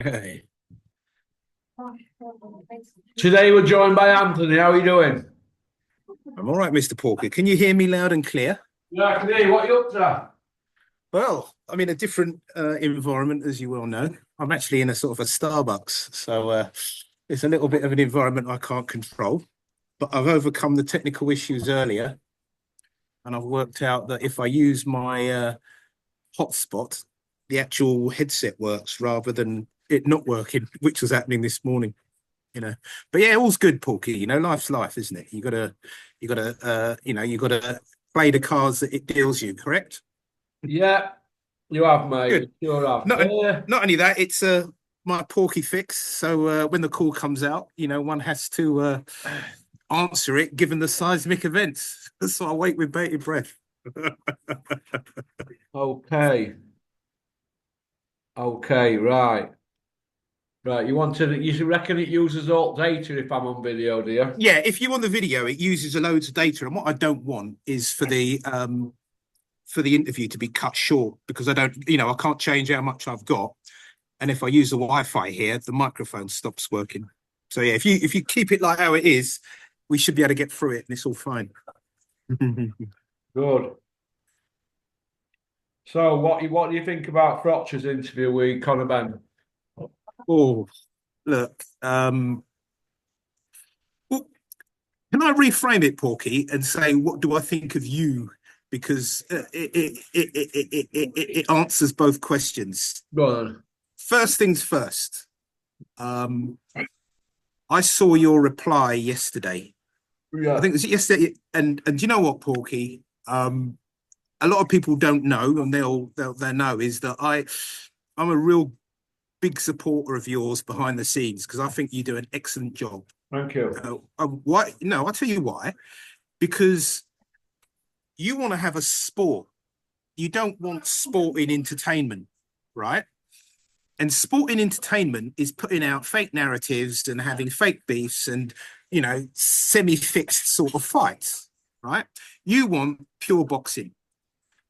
Okay. Today we're joined by Anthony. How are you doing? I'm all right, Mr. Porker. Can you hear me loud and clear? Yeah, I can hear you. What are you up to? Well, I'm in a different environment, as you well know. I'm actually in a sort of a Starbucks, so it's a little bit of an environment I can't control. But I've overcome the technical issues earlier, and I've worked out that if I use my hotspot, the actual headset works rather than it not working, which was happening this morning. But yeah, all's good, Porky. Life's life, isn't it? You gotta play the cards that it deals you, correct? Yeah, you have, mate. Good. You sure have. Not not only that, it's my Porky fix. So when the call comes out, one has to answer it given the seismic events. So I wait with bated breath. Okay. Okay, right. Right. You reckon it uses all data if I'm on video, do you? Yeah, if you want the video, it uses a loads of data, and what I don't want is for the interview to be cut short because I can't change how much I've got. And if I use the Wi-Fi here, the microphone stops working. So yeah, if you keep it like how it is, we should be able to get through it and it's all fine. Good. So what do you think about Froch's interview with Conor Benn? Oh, look. Well, can I reframe it, Porky, and say what do I think of you? Because it answers both questions. Go on. First things first. I saw your reply yesterday. I Yeah. think it was yesterday, and you know what, Porky? A lot of people don't know, and they'll know is that I'm a real big supporter of yours behind the scenes because I think you do an excellent job. Thank you. Why? No, I'll tell you why. Because you want to have a sport. You don't want sporting entertainment, right? And sporting entertainment is putting out fake narratives and having fake beefs and, semi-fixed sort of fights, right? You want pure boxing.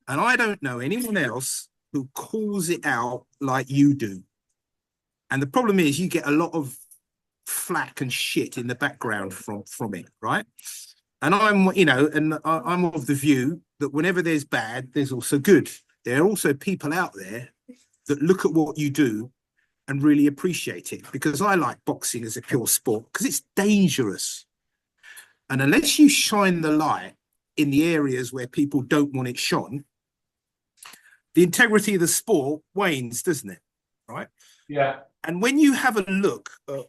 And I don't know anyone else who calls it out like you do. And the problem is you get a lot of flack and shit in the background from it, right? And I'm of the view that whenever there's bad, there's also good. There are also people out there that look at what you do and really appreciate it because I like boxing as a pure sport because it's dangerous. And unless you shine the light in the areas where people don't want it shone, the integrity of the sport wanes, doesn't it? Right? Yeah. And when you have a look at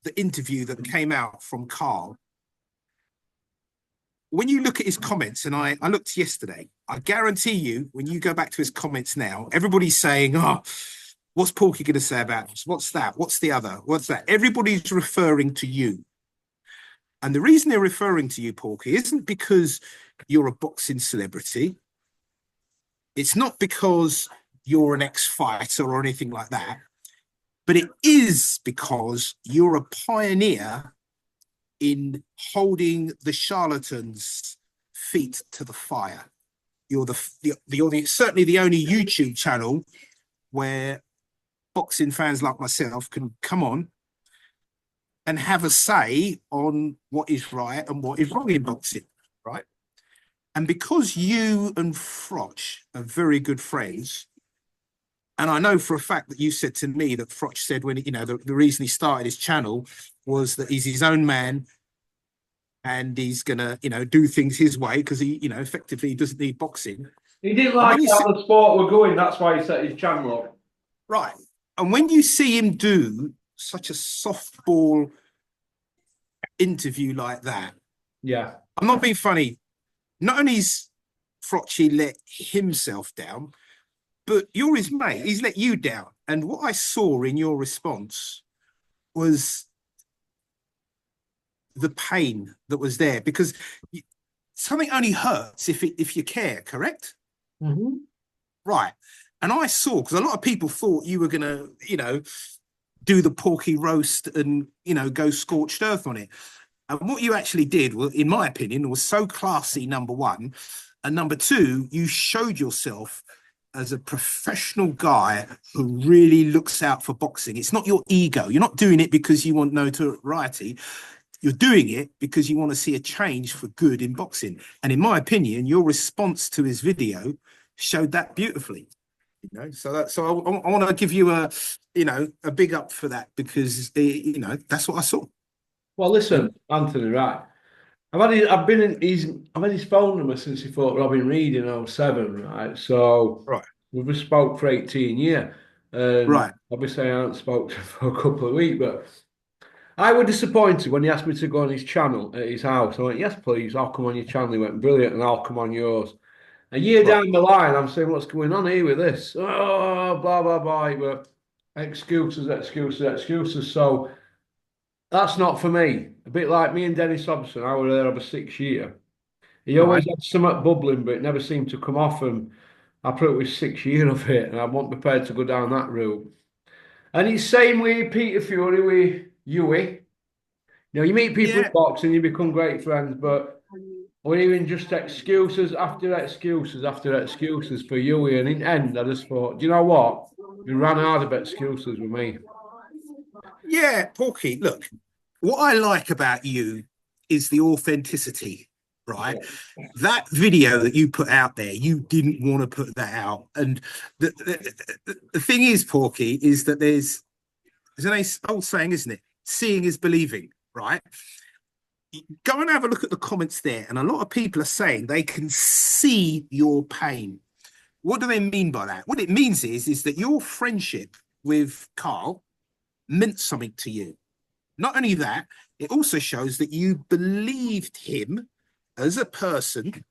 the interview that came out from Carl, when you look at his comments, and I looked yesterday, I guarantee you, when you go back to his comments now, everybody's saying, oh, what's Porky going to say about this? What's that? What's the other? What's that? Everybody's referring to you. And the reason they're referring to you, Porky, isn't because you're a boxing celebrity. It's not because you're an ex-fighter or anything like that. But it is because you're a pioneer in holding the charlatans' feet to the fire. You're certainly the only YouTube channel where boxing fans like myself can come on and have a say on what is right and what is wrong in boxing, right? And because you and Froch are very good friends, and I know for a fact that you said to me that Froch said when, the reason he started his channel was that he's his own man and he's going to, do things his way because he, effectively doesn't need boxing. He didn't And like when you how see, the sport were going. That's why he set his channel up. right. And when you see him do such a softball interview like that, Yeah. I'm not being funny. Not only is Froch let himself down, but you're his mate. He's let you down. And what I saw in your response was the pain that was there because something only hurts if you care, correct? Mm-hmm. Right. And I saw, because a lot of people thought you were going to, do the Porky roast and, go scorched earth on it. And what you actually did, well, in my opinion, was so classy, number one. And number two, you showed yourself as a professional guy who really looks out for boxing. It's not your ego. You're not doing it because you want notoriety. You're doing it because you want to see a change for good in boxing. And in my opinion, your response to his video showed that beautifully. You know, so I want to give you a big up for that, because that's what I saw. Well, listen, Anthony, right. I've had his phone number since he fought Robin Reed in '07, right? So Right. we've spoke for 18 years. And Right. obviously I haven't spoke to him for a couple of weeks, but I was disappointed when he asked me to go on his channel at his house. I went, yes, please, I'll come on your channel. He went, brilliant, and I'll come on yours. A year Right. down the line, I'm saying, what's going on here with this? Oh, blah, blah, blah. But excuses, excuses, excuses. So that's not for me. A bit like me and Dennis Hobson, I was there over 6 years. He always Right. had something bubbling, but it never seemed to come off. And I put it with 6 years of it, and I wasn't prepared to go down that route. And it's same with Peter Fury, with Huey. You know, you meet people in Yeah. boxing, you become great friends, but we're hearing just excuses after excuses after excuses for Huey. And in the end, I just thought, do you know what? You ran out of excuses with me. Yeah, Porky, look, what I like about you is the authenticity, right? That video that you put out there, you didn't want to put that out. And the thing is, Porky, is that there's an old saying, isn't it? Seeing is believing, right? Go and have a look at the comments there. And a lot of people are saying they can see your pain. What do they mean by that? What it means is that your friendship with Carl meant something to you. Not only that, it also shows that you believed him as a person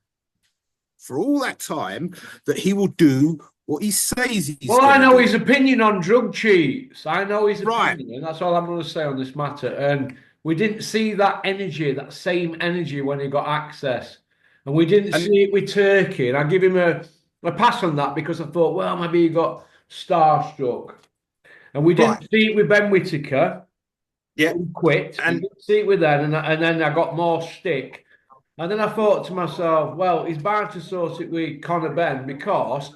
for all that time, that he will do what he says he's Well, I going to know do. his opinion on drug cheats. I know his Right. opinion, and that's all I'm going to say on this matter. And we didn't see that energy, that same energy when he got access. And we didn't And see it with Turkey. And I give him a pass on that because I thought, well, maybe he got starstruck. And we didn't right. see it with Ben Whitaker, Yeah. who quit. We And didn't see it with them. And then I got more stick. And then I thought to myself, well, he's bound to sort it with Conor Benn because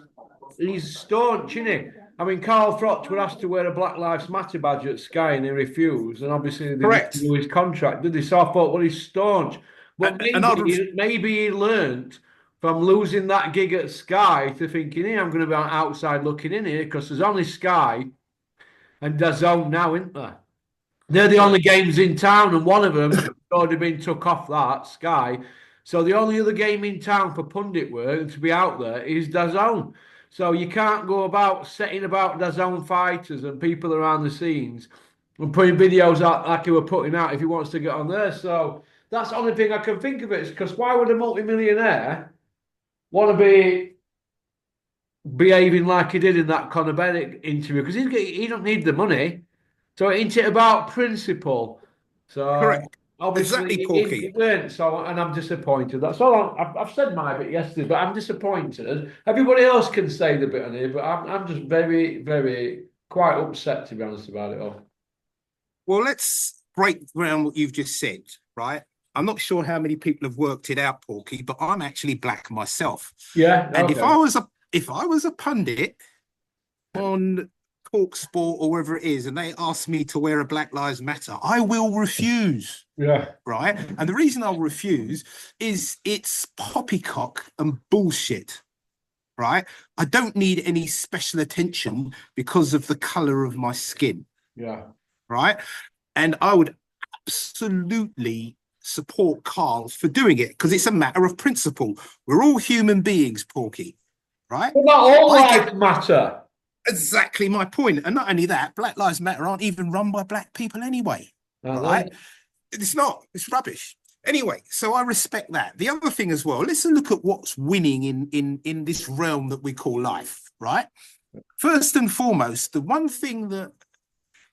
he's staunch, isn't he? I mean, Carl Froch were asked to wear a Black Lives Matter badge at Sky and he refused. And obviously, they didn't correct. do his contract, did they? So I thought, well, he's staunch. But And I'd maybe he learnt from losing that gig at Sky to thinking, hey, I'm going to be on outside looking in here because there's only Sky and DAZN now, isn't there? They're the only correct. games in town, and one of them has already been took off that, Sky. So the only other game in town for pundit work and to be out there is DAZN. So you can't go about setting about DAZN fighters and people around the scenes and putting videos out like he were putting out if he wants to get on there. So that's the only thing I can think of it is because why would a multimillionaire want to be behaving like he did in that Conor Bennett interview? Because he don't need the money. So it's about principle. So Correct. obviously Exactly, it Porky. weren't. So and I'm disappointed. That's all. I've said my bit yesterday, but I'm disappointed. Everybody else can say the bit on here, but I'm just very, very quite upset to be honest about it all. Well, let's break down what you've just said, right? I'm not sure how many people have worked it out, Porky, but I'm actually black myself. Yeah. And Okay. if I was a pundit on Talk Sport or wherever it is, and they ask me to wear a Black Lives Matter, I will refuse. Yeah. Right. And the reason I'll refuse is it's poppycock and bullshit. Right. I don't need any special attention because of the color of my skin. Yeah. Right. And I would absolutely support Carl for doing it because it's a matter of principle. We're all human beings, Porky. Right. But not all I get lives matter. exactly my point. And not only that, Black Lives Matter aren't even run by black people anyway. Aren't Right. they? It's not. It's rubbish. Anyway, so I respect that. The other thing as well, let's look at what's winning in this realm that we call life, right? First and foremost, the one thing that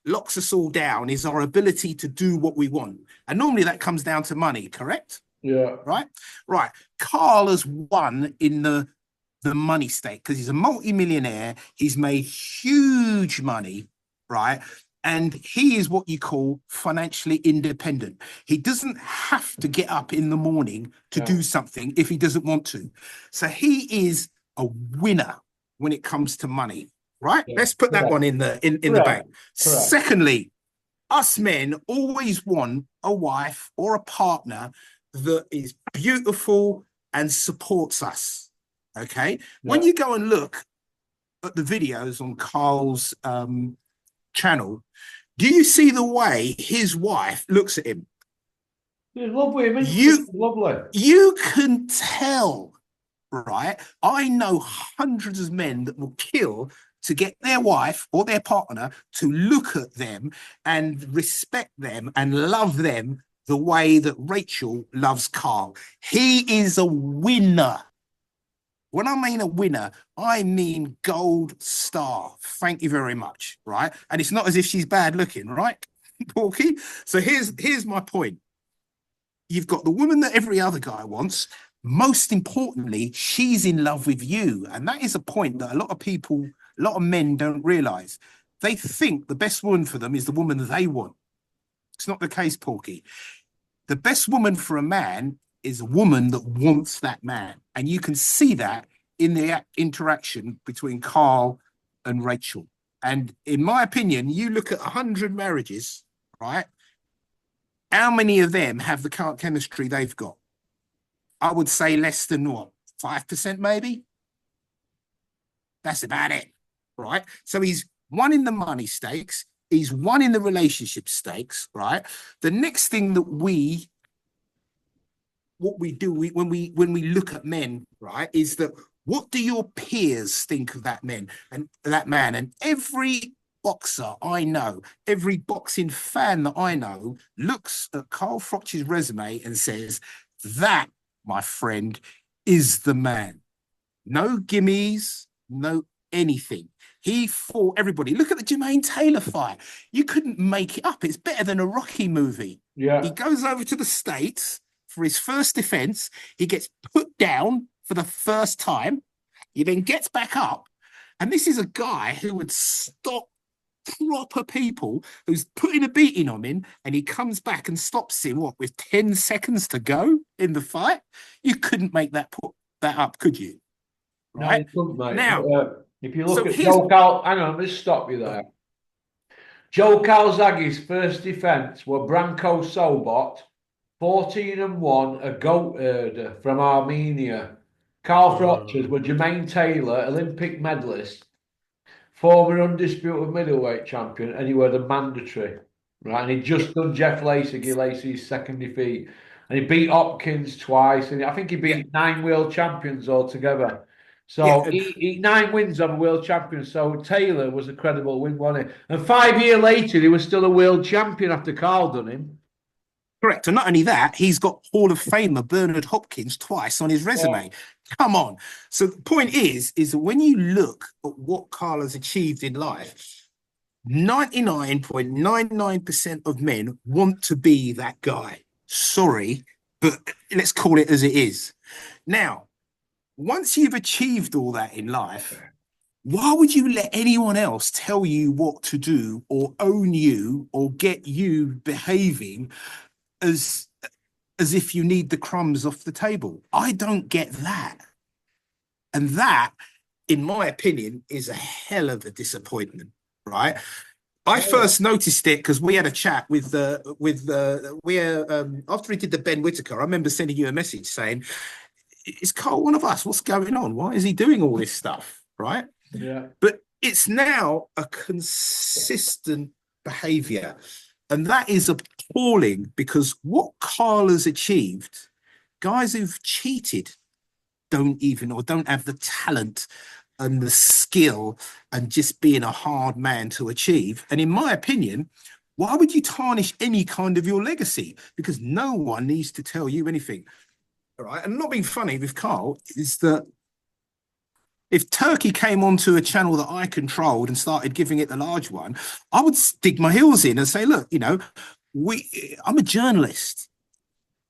locks us all down is our ability to do what we want. And normally that comes down to money, correct? Yeah. Right? Right. Carl has won in the money stake because he's a multi-millionaire. He's made huge money, right? And he is what you call financially independent. He doesn't have to get up in the morning to do something if he doesn't want to. So he is a winner, when it comes to money, right? Yeah. Let's put that one in the the bank. Correct. Secondly, us men always want a wife or a partner that is beautiful and supports us. Okay. When you go and look at the videos on Carl's channel, do you see the way his wife looks at him? She's lovely, isn't she? You Lovely. you can tell, right? I know hundreds of men that will kill to get their wife or their partner to look at them and respect them and love them the way that Rachel loves Carl. He is a winner. When I mean a winner, I mean gold star. Thank you very much, right? And it's not as if she's bad looking, right, Porky? So here's my point. You've got the woman that every other guy wants. Most importantly, she's in love with you. And that is a point that a lot of people, a lot of men don't realize. They think the best woman for them is the woman that they want. It's not the case, Porky. The best woman for a man is a woman that wants that man. And you can see that in the interaction between Carl and Rachel. And in my opinion, you look at 100 marriages, right? How many of them have the chemistry they've got? I would say less than what? 5% maybe? That's about it, right? So he's won in the money stakes. He's won in the relationship stakes, right? The next thing that what we do when we look at men, right, is that what do your peers think of that man? And every boxer I know, every boxing fan that I know looks at Carl Froch's resume and says, that, my friend, is the man. No gimmies, no anything. He fought everybody. Look at the Jermaine Taylor fight. You couldn't make it up. It's better than a Rocky movie. Yeah. He goes over to the States for his first defense. He gets put down for the first time. He then gets back up. And this is a guy who would stop proper people, who's putting a beating on him, and he comes back and stops him, what, with 10 seconds to go in the fight? You couldn't make that up, could you? Right? No, you couldn't, mate. Now, if you look at Joe Cal, hang on, let's stop you there. Joe Calzaghe's first defence were Branko Sobot, 14-1, a goat herder from Armenia. Carl Froch's were Jermaine Taylor, Olympic medalist, former undisputed middleweight champion, and he were the mandatory, right? And he just done Jeff Lacey's second defeat, and he beat Hopkins twice, and I think he beat 9 world champions altogether. So he 9 wins over world champions. So Taylor was a credible win, wasn't he? And 5 years later, he was still a world champion after Carl done him. Correct. And not only that, he's got Hall of Famer Bernard Hopkins twice on his resume. Yeah. Come on. So the point is that when you look at what Carl has achieved in life, 99.99% of men want to be that guy. Sorry, but let's call it as it is. Now, once you've achieved all that in life, why would you let anyone else tell you what to do or own you or get you behaving as if you need the crumbs off the table? I don't get that. And that, in my opinion, is a hell of a disappointment, right? I first noticed it because we had a chat after he did the Ben Whitaker. I remember sending you a message saying, is Carl one of us? What's going on? Why is he doing all this stuff, right? Yeah. But it's now a consistent behavior. And that is appalling, because what Carl has achieved, guys who've cheated don't have the talent and the skill and just being a hard man to achieve. And in my opinion, why would you tarnish any kind of your legacy? Because no one needs to tell you anything. All right. And not being funny with Carl is that if Turkey came onto a channel that I controlled and started giving it the large one, I would dig my heels in and say, look, I'm a journalist,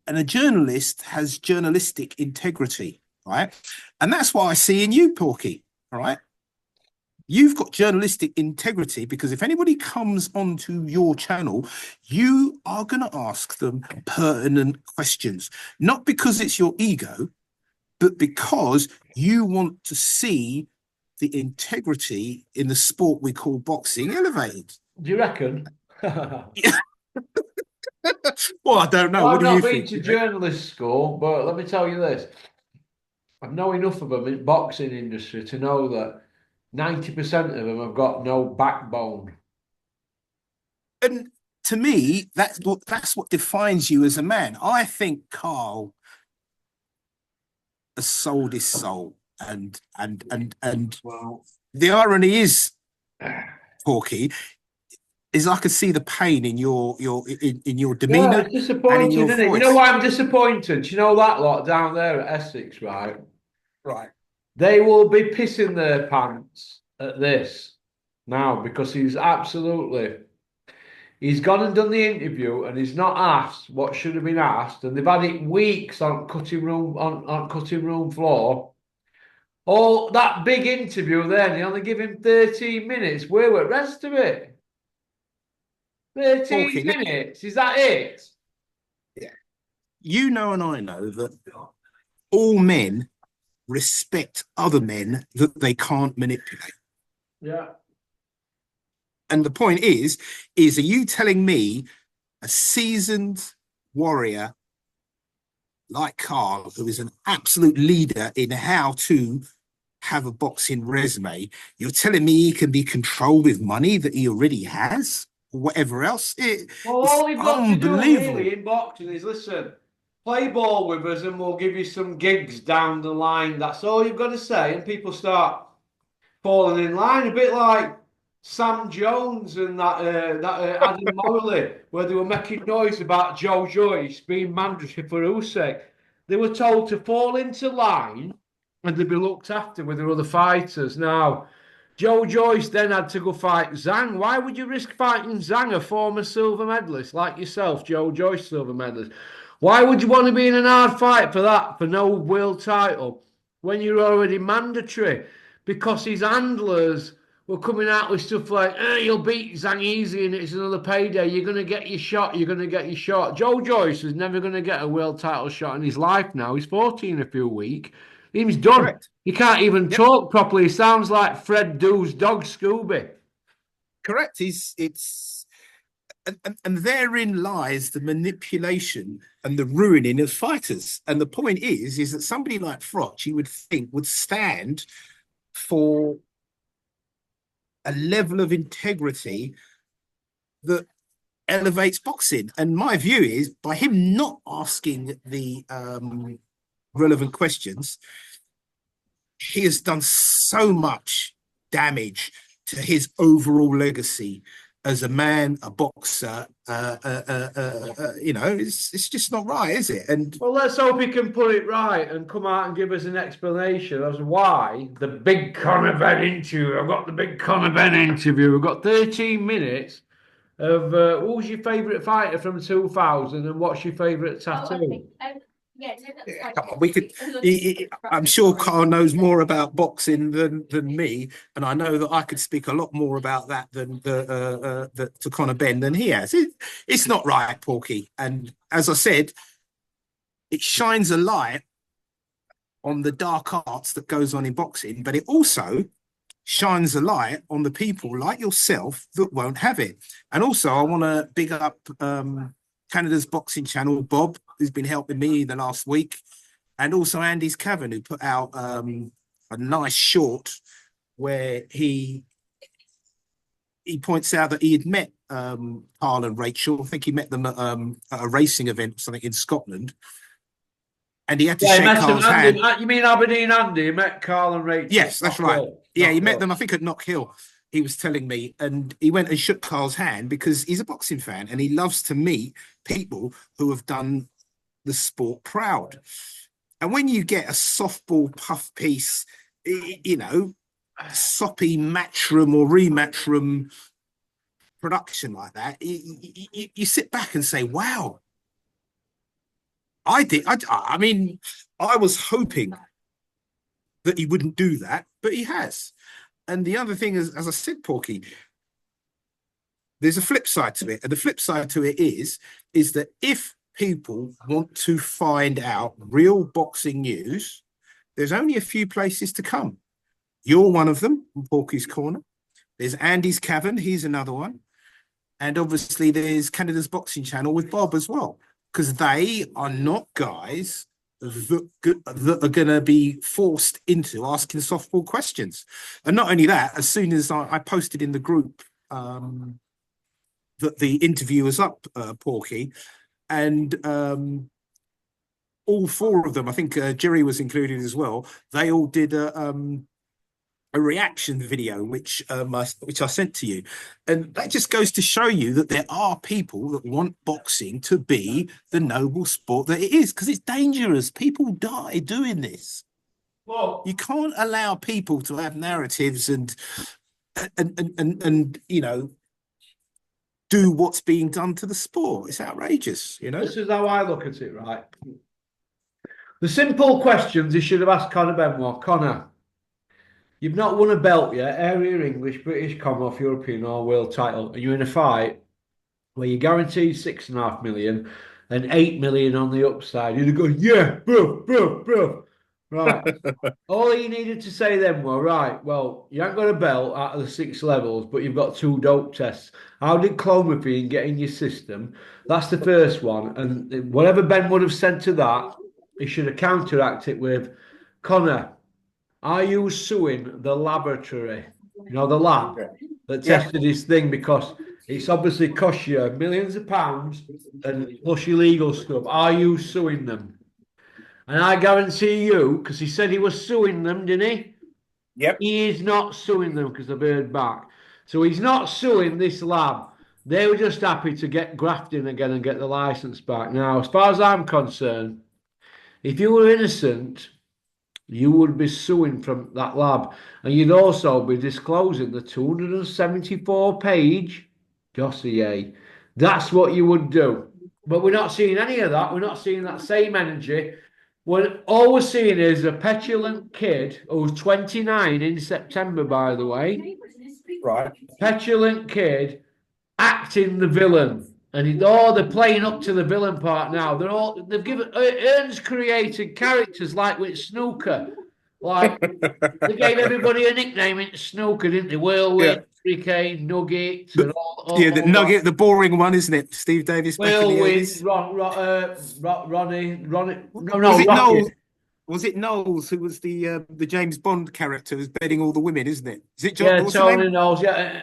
and a journalist has journalistic integrity, right? And that's what I see in you, Porky, all right? You've got journalistic integrity, because if anybody comes onto your channel, you are going to ask them pertinent questions, not because it's your ego, but because you want to see the integrity in the sport we call boxing elevated. Do you reckon? Well, I don't know. Well, What I've do you not been think? to journalist school, but let me tell you this. I know enough of them in boxing industry to know that 90% of them have got no backbone. And to me, that's what defines you as a man. I think Carl has sold his soul, and Well, the irony is, Porky, is I could see the pain in your yeah, demeanor it's and in disappointing, your isn't it? You know voice. why I'm disappointed? Do you know that lot down there at Essex, right? Right. They will be pissing their pants at this now because he's gone and done the interview and he's not asked what should have been asked, and they've had it weeks on cutting room floor. All that big interview there, and they only give him 13 minutes. Where were the rest of it? 13 Porky, minutes. Is that it? yeah, you know, and I know that all men respect other men that they can't manipulate. Yeah. And the point are you telling me a seasoned warrior like Carl, who is an absolute leader in how to have a boxing resume, you're telling me he can be controlled with money that he already has, or whatever else? Well, It's all you've got to do unbelievable. really in boxing is listen, play ball with us and we'll give you some gigs down the line. That's all you've got to say. And people start falling in line, a bit like Sam Jones and that Adam Morley, where they were making noise about Joe Joyce being mandatory for Usyk. They were told to fall into line and they'd be looked after with their other fighters. Now, Joe Joyce then had to go fight Zhang. Why would you risk fighting Zhang, a former silver medalist like yourself, Joe Joyce, silver medalist? Why would you want to be in an hard fight for that, for no world title, when you're already mandatory? Because his handlers were coming out with stuff like, you'll beat Zhang easy and it's another payday. You're going to get your shot. You're going to get your shot. Joe Joyce is never going to get a world title shot in his life now. He's 14 in a few weeks. He's done. Correct. He can't even Yep. talk properly. He sounds like Fred Doo's dog Scooby. Correct. And therein lies the manipulation and the ruining of fighters. And the point is that somebody like Froch, you would think, would stand for a level of integrity that elevates boxing. And my view is, by him not asking the relevant questions, he has done so much damage to his overall legacy as a man, a boxer. It's just not right, is it? And Well, let's hope he can put it right and come out and give us an explanation as why the big Conor Benn interview. I've got the big Conor Benn interview. We've got 13 minutes of who's your favourite fighter from 2000 and what's your favourite tattoo? come on, we could. I'm sure Carl knows more about boxing than me, and I know that I could speak a lot more about that than to Conor Benn than he has. It's not right, Porky. And as I said, it shines a light on the dark arts that goes on in boxing, but it also shines a light on the people like yourself that won't have it. And also, I want to big up Canada's boxing channel, Bob, who's been helping me the last week, and also Andy's Cavern, who put out a nice short where he points out that he had met Carl and Rachel. I think he met them at a racing event or something in Scotland. And he had to shake Carl's hand. You mean Aberdeen Andy? He met Carl and Rachel. Yes, that's right. Yeah, he met them, I think, at Knock Hill. He was telling me, and he went and shook Carl's hand because he's a boxing fan and he loves to meet people who have done the sport proud. And when you get a softball puff piece, soppy matchroom or rematchroom production like that, you sit back and say, wow. I mean, I was hoping that he wouldn't do that, but he has. And the other thing is, as I said, Porky, there's a flip side to it. And the flip side to it is that if people want to find out real boxing news, there's only a few places to come. You're one of them, from Porky's Corner. There's Andy's Cavern. He's another one. And obviously there's Canada's Boxing Channel with Bob as well, because they are not guys that are going to be forced into asking softball questions. And not only that, as soon as I posted in the group that the interview was up, Porky, and all four of them, I think Jerry was included as well, they all did a reaction video, which I sent to you. And that just goes to show you that there are people that want boxing to be the noble sport that it is, because it's dangerous. People die doing this. Well, you can't allow people to have narratives and you know, do what's being done to the sport. It's outrageous, you know. This is how I look at it, right? The simple questions you should have asked Conor Benn were, Conor, you've not won a belt yet, area English, British, Commonwealth, European or world title, and you're in a fight where you're guaranteed 6.5 million and 8 million on the upside. You'd go, yeah, bro. Right. All you needed to say then were, right, well, you haven't got a belt out of the 6 levels, but you've got 2 dope tests. How did clomiphene get in your system? That's the first one. And whatever Ben would have said to that, he should have counteracted it with, Conor, are you suing the laboratory? You know, the lab that tested his thing, because it's obviously cost you millions of pounds and plus your legal stuff. Are you suing them? And I guarantee you, because he said he was suing them, didn't he? Yep. He is not suing them because they've heard back. So he's not suing this lab. They were just happy to get grafting again and get the license back. Now, as far as I'm concerned, if you were innocent, you would be suing from that lab. And you'd also be disclosing the 274-page dossier. That's what you would do. But we're not seeing any of that. We're not seeing that same energy. All we're seeing is a petulant kid who's 29 in September, by the way. Right. Petulant kid acting the villain. And they're playing up to the villain part now. They've given Ernst created characters like with snooker. Like they gave everybody a nickname in snooker, didn't they? Whirlwind, Hurricane, Nugget, and all the Nugget, the boring one, isn't it? Steve Davis. Whirlwind, Ronnie. No, was it Knowles who was the James Bond character who's bedding all the women, isn't it? Is it John? Yeah, Tony Knowles. Yeah,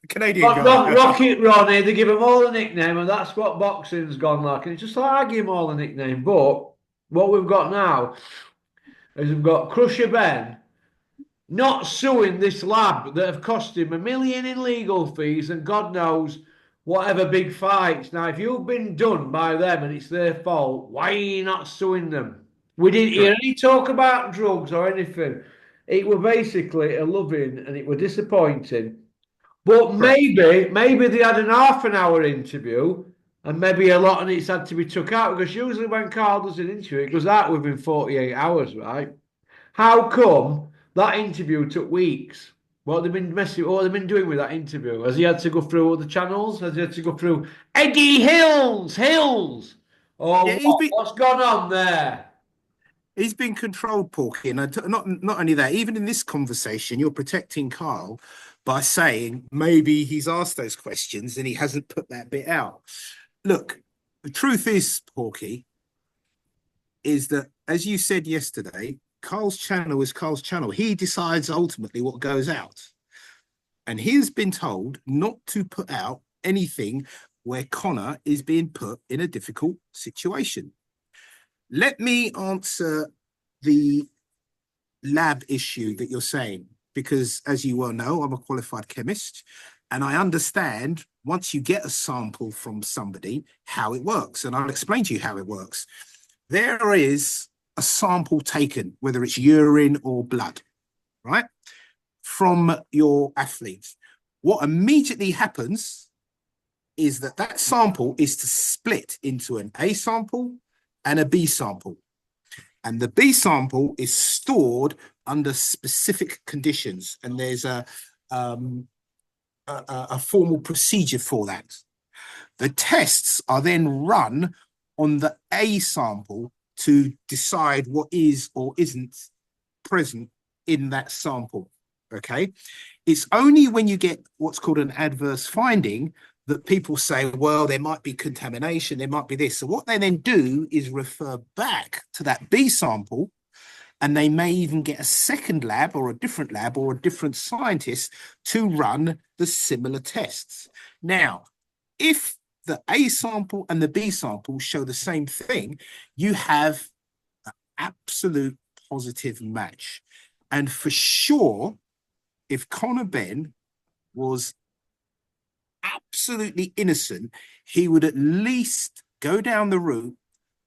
Canadian guy. Rocket Ronnie. They give them all a nickname, and that's what boxing's gone like. And it's just like I give them all a nickname. But what we've got now is we've got Krusher Ben not suing this lab that have cost him $1 million in legal fees and God knows whatever big fights. Now, if you've been done by them and it's their fault, why are you not suing them? We didn't hear any talk about drugs or anything. It were basically a loving and it were disappointing. But maybe they had an half an hour interview and maybe a lot of it's had to be took out, because usually when Carl does an interview, it goes out within 48 hours, right? How come that interview took weeks? What have they been doing with that interview? Has he had to go through other channels? Has he had to go through Eddie Hills? Or what's gone on there? He's been controlled, Porky, and not only that, even in this conversation, you're protecting Carl by saying maybe he's asked those questions and he hasn't put that bit out. Look, the truth is, Porky, is that, as you said yesterday, Carl's channel is Carl's channel. He decides ultimately what goes out. And he's been told not to put out anything where Conor is being put in a difficult situation. Let me answer the lab issue that you're saying, because as you well know, I'm a qualified chemist and I understand once you get a sample from somebody, how it works. And I'll explain to you how it works. There is a sample taken, whether it's urine or blood, right, from your athletes. What immediately happens is that sample is to split into an A sample and a B sample. And the B sample is stored under specific conditions. And there's a formal procedure for that. The tests are then run on the A sample to decide what is or isn't present in that sample. Okay. It's only when you get what's called an adverse finding that people say, well, there might be contamination, there might be this. So what they then do is refer back to that B sample, and they may even get a second lab or a different lab or a different scientist to run the similar tests. Now, if the A sample and the B sample show the same thing, you have an absolute positive match. And for sure, if Connor Benn was absolutely innocent, he would at least go down the route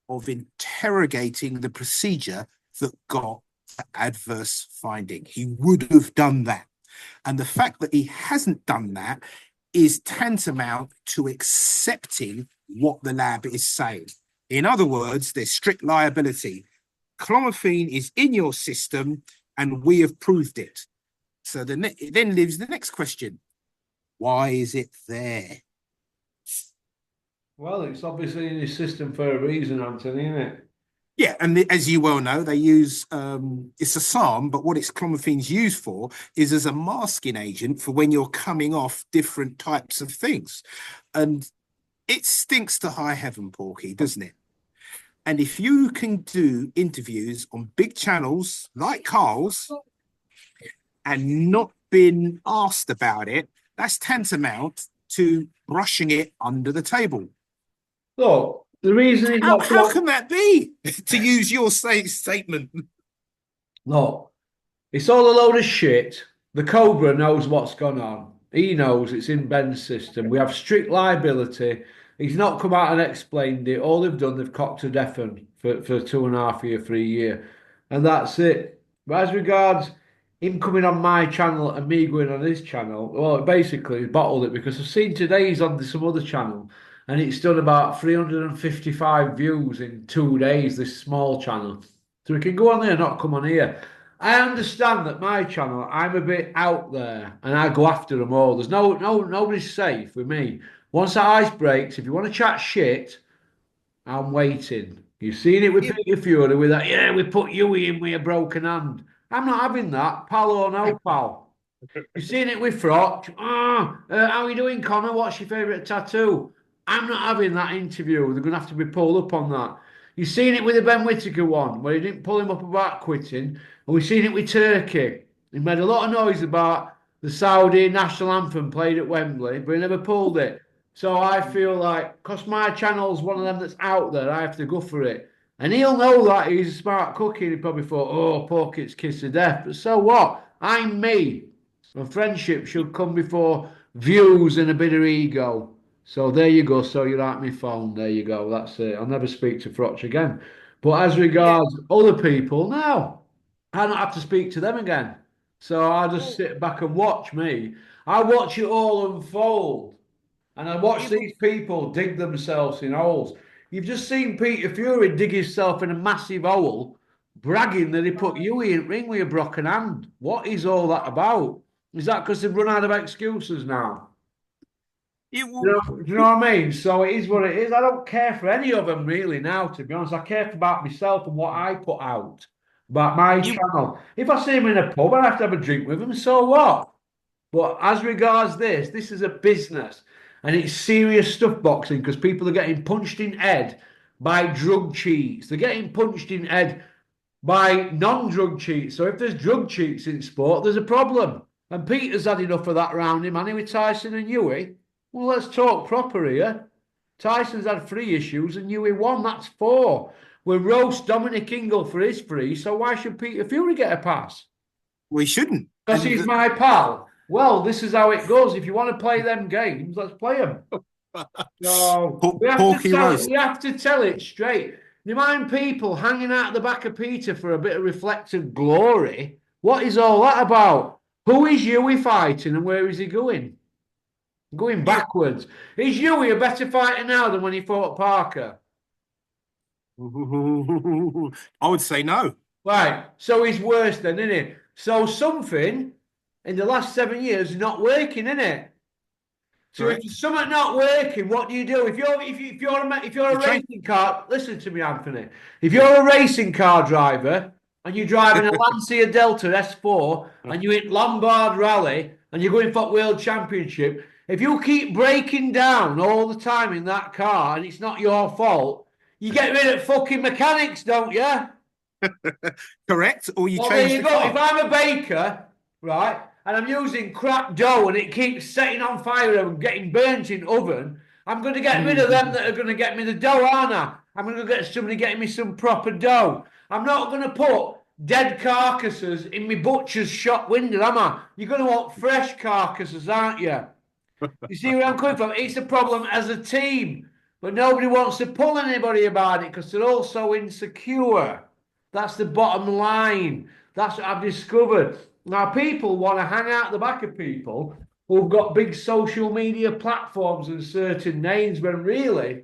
of interrogating the procedure that got the adverse finding. He would have done that. And the fact that he hasn't done that is tantamount to accepting what the lab is saying. In other words, there's strict liability. Clomiphene is in your system, and we have proved it. So it then leaves the next question. Why is it there? Well, it's obviously in his system for a reason, Anthony, isn't it? Yeah, and as you well know, they use it's a SARM, but what it's clomiphene's used for is as a masking agent for when you're coming off different types of things. And it stinks to high heaven, Porky, doesn't it? And if you can do interviews on big channels like Carl's and not been asked about it, that's tantamount to brushing it under the table. Look, the reason he's How can that be? To use your statement. Look, it's all a load of shit. The Cobra knows what's gone on. He knows it's in Benn's system. We have strict liability. He's not come out and explained it. All they've done, they've cocked a deafen for 2.5 years, 3 years. And that's it. But as regards him coming on my channel and me going on his channel, well, basically, he bottled it because I've seen today he's on some other channel and it's done about 355 views in 2 days, this small channel. So we can go on there and not come on here. I understand that my channel, I'm a bit out there and I go after them all. There's nobody's safe with me. Once that ice breaks, if you want to chat shit, I'm waiting. You've seen it with Peter Fury with that, yeah, we put you in with a broken hand. I'm not having that, pal or no pal. You've seen it with Froch. How are you doing, Connor? What's your favourite tattoo? I'm not having that interview. They're going to have to be pulled up on that. You've seen it with the Ben Whittaker one, where he didn't pull him up about quitting. And we've seen it with Turkey. He made a lot of noise about the Saudi national anthem played at Wembley, but he never pulled it. So I feel like, because my channel's one of them that's out there, I have to go for it. And he'll know that he's a smart cookie. He probably thought, oh, Porky's kiss of death. But so what? I'm me. And friendship should come before views and a bit of ego. So there you go. So you're at my phone. There you go. That's it. I'll never speak to Froch again. But as regards other people, no, I don't have to speak to them again. So I'll just sit back and watch me. I watch it all unfold. And I watch these people dig themselves in holes. You've just seen Peter Fury dig himself in a massive hole, bragging that he put you in ring with a broken hand. What is all that about? Is that because they've run out of excuses now? Do you know what I mean? So it is what it is. I don't care for any of them really now, to be honest. I care about myself and what I put out, about my channel. If I see him in a pub, I have to have a drink with him, so what? But as regards this is a business and it's serious stuff, boxing, because people are getting punched in head by drug cheats. They're getting punched in head by non-drug cheats. So if there's drug cheats in sport, there's a problem. And Peter's had enough of that around him, and with Tyson and Huey. Well, let's talk proper here. Tyson's had 3 issues and Huey 1. That's 4. We roast Dominic Ingle for his 3, so why should Peter Fury get a pass? We shouldn't. Because he's my pal. Well, this is how it goes. If you want to play them games, let's play them. So we have to tell it straight. You mind people hanging out the back of Peter for a bit of reflective glory? What is all that about? Who is Huey fighting and where is he going? Going backwards. Is Huey a better fighter now than when he fought Parker? I would say no. Right. So he's worse then, isn't he? So something in the last 7 years is not working, isn't it? So if there's something not working, what do you do? If you're a racing car, listen to me, Anthony. If you're a racing car driver and you're driving a Lancia Delta S4 and you're in Lombard Rally and you're going for World Championship, if you keep breaking down all the time in that car and it's not your fault, you get rid of fucking mechanics, don't you? Correct? Or you Well, there change you the go. If car. I'm a baker, right, and I'm using crap dough and it keeps setting on fire and getting burnt in oven, I'm going to get rid of them that are going to get me the dough, aren't I? I'm going to get somebody getting me some proper dough. I'm not going to put dead carcasses in my butcher's shop window, am I? You're going to want fresh carcasses, aren't you? You see where I'm coming from? It's a problem as a team, but nobody wants to pull anybody about it because they're all so insecure. That's the bottom line. That's what I've discovered. Now, people want to hang out the back of people who've got big social media platforms and certain names when really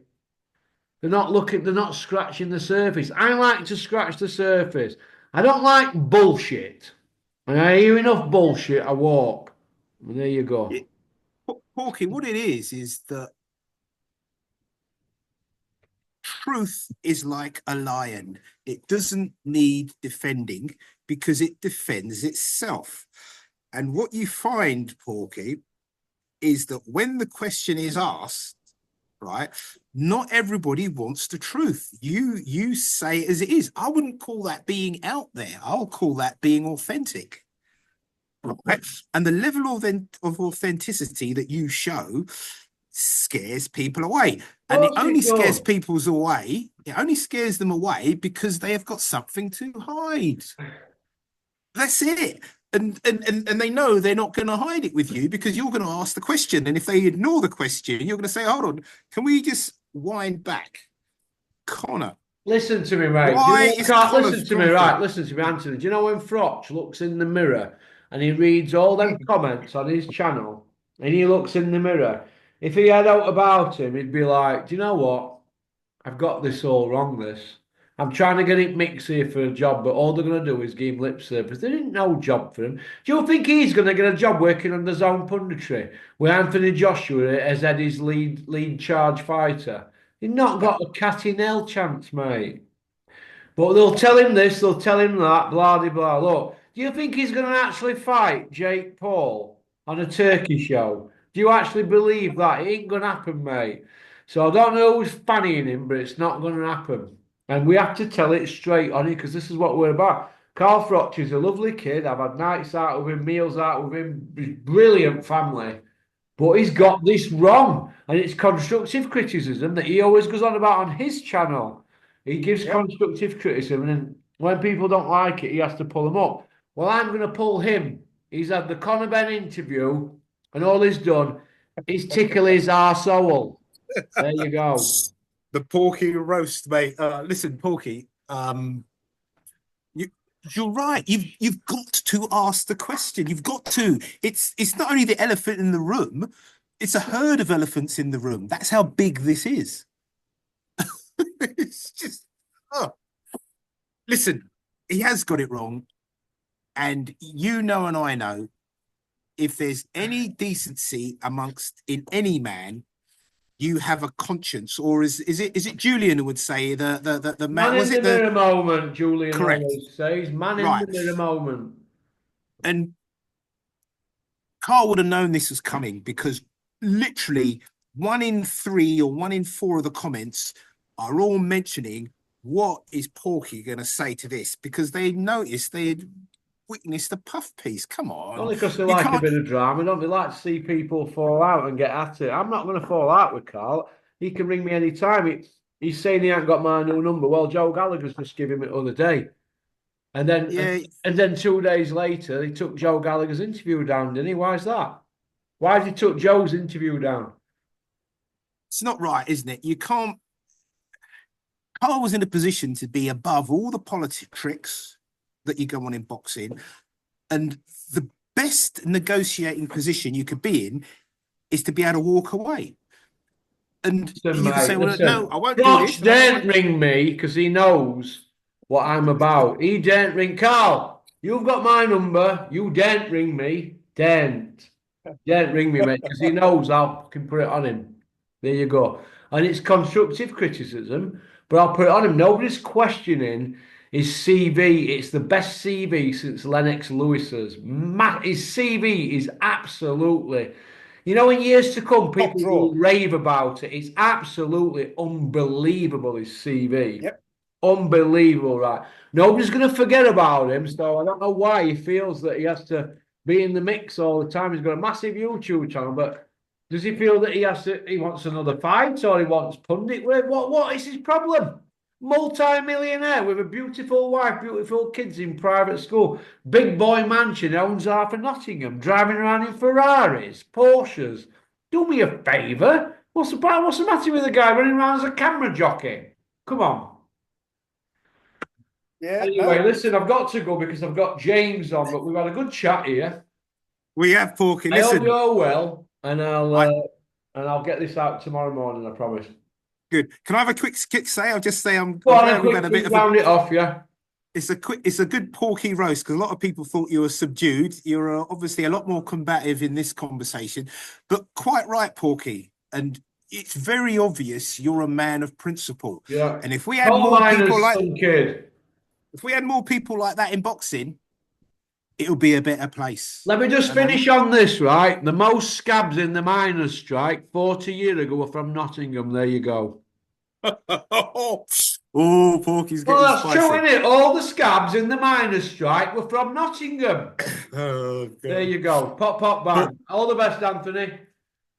they're not scratching the surface. I like to scratch the surface. I don't like bullshit. And I hear enough bullshit, I walk. And there you go. Porky, what it is that truth is like a lion. It doesn't need defending because it defends itself. And what you find, Porky, is that when the question is asked, right, not everybody wants the truth. You say it as it is. I wouldn't call that being out there. I'll call that being authentic. Right? And the level of authenticity that you show scares people away. And it only scares people away. It only scares them away because they have got something to hide. That's it. And they know they're not going to hide it with you because you're going to ask the question. And if they ignore the question, you're going to say, hold on, can we just wind back? Connor. Listen to me, mate. Why You is can't Connor listen to me, right? Listen to me, Anthony. Do you know when Froch looks in the mirror and he reads all them comments on his channel and he looks in the mirror? If he had out about him, he'd be like, do you know what? I've got this all wrong, this. I'm trying to get it mixed here for a job, but all they're going to do is give him lip service. There ain't no job for him. Do you think he's going to get a job working on the zone punditry with Anthony Joshua as Eddie's lead charge fighter? He's not got a cat in hell chance, mate. But they'll tell him this, they'll tell him that, blah, blah, blah. Look, do you think he's going to actually fight Jake Paul on a turkey show? Do you actually believe that? It ain't going to happen, mate. So I don't know who's fannying him, but it's not going to happen. And we have to tell it straight on it because this is what we're about. Carl Froch is a lovely kid. I've had nights out with him, meals out with him. Brilliant family. But he's got this wrong. And it's constructive criticism that he always goes on about on his channel. He gives constructive criticism, and when people don't like it, he has to pull them up. Well, I'm going to pull him. He's had the Conor Benn interview, and all he's done is tickle his arsehole. There you go. The Porky roast, mate. Listen, Porky, you're right. You've got to ask the question. You've got to. It's not only the elephant in the room, it's a herd of elephants in the room. That's how big this is. It's just listen, he has got it wrong. And you know and I know if there's any decency amongst in any man, you have a conscience, or is it Julian who would say the man was in the mirror moment, Julian correct always says. Man right. in the mirror moment. And Carl would have known this was coming because literally 1 in 3 or 1 in 4 of the comments are all mentioning what is Porky going to say to this because they noticed they had witnessed a puff piece. Come on. Only because they like a bit of drama, don't they? Like to see people fall out and get at it. I'm not going to fall out with Carl. He can ring me anytime. He's saying he ain't got my new number. Well, Joe Gallagher's just given it the other day. And then 2 days later, he took Joe Gallagher's interview down, didn't he? Why is that? Why has he took Joe's interview down? It's not right, isn't it? You can't. Carl was in a position to be above all the politics that you go on in boxing, and the best negotiating position you could be in is to be able to walk away. And listen, you can say, "Well, no, I won't do this." Don't ring me because he knows what I'm about. He daren't ring Carl. You've got my number. You daren't ring me. Daren't ring me, mate, because he knows I can put it on him. There you go. And it's constructive criticism, but I'll put it on him. Nobody's questioning His CV, it's the best CV since Lennox Lewis's. His CV is absolutely, in years to come, Top people draw. will rave about it. It's absolutely unbelievable, his CV. Yep. Unbelievable, right? Nobody's going to forget about him, so I don't know why he feels that he has to be in the mix all the time. He's got a massive YouTube channel, but does he feel that he wants another fight or he wants pundit work? What is his problem? Multi-millionaire with a beautiful wife, beautiful kids in private school, big boy mansion, owns half of Nottingham, driving around in Ferraris, Porsches. Do me a favour. What's the matter with the guy running around as a camera jockey? Come on. Yeah. Anyway, No. listen, I've got to go because I've got James on, but we've had a good chat here. We have, Porky. I hope Listen, you're well, and I I'll get this out tomorrow morning, I promise. good. Can I have a quick say? I'll just say I'm Go on, a glad we've had a bit quick of a. round it off, yeah. It's a good Porky roast because a lot of people thought you were subdued. You're obviously a lot more combative in this conversation, but quite right, Porky. And it's very obvious you're a man of principle. Yeah. And if we had Coal more people miners, like some kid. if we had more people like that in boxing, it'll be a better place. Let me just And finish on this, right? The most scabs in the miners' strike 40 years ago were from Nottingham. There you go. oh, Porky's Well, getting that's true, spicy. isn't it? All the scabs in the miners' strike were from Nottingham. Oh There God. you go. Pop, pop, bang. All the best, Anthony.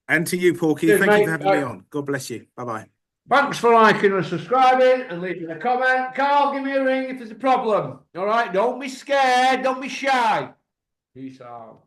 And to you, Porky. Cheers, Thank you for mate. having me Bye. on. God bless you. Bye bye. Thanks for liking and subscribing and leaving a comment. Carl, give me a ring if there's a problem. All right, don't be scared, don't be shy. Peace out.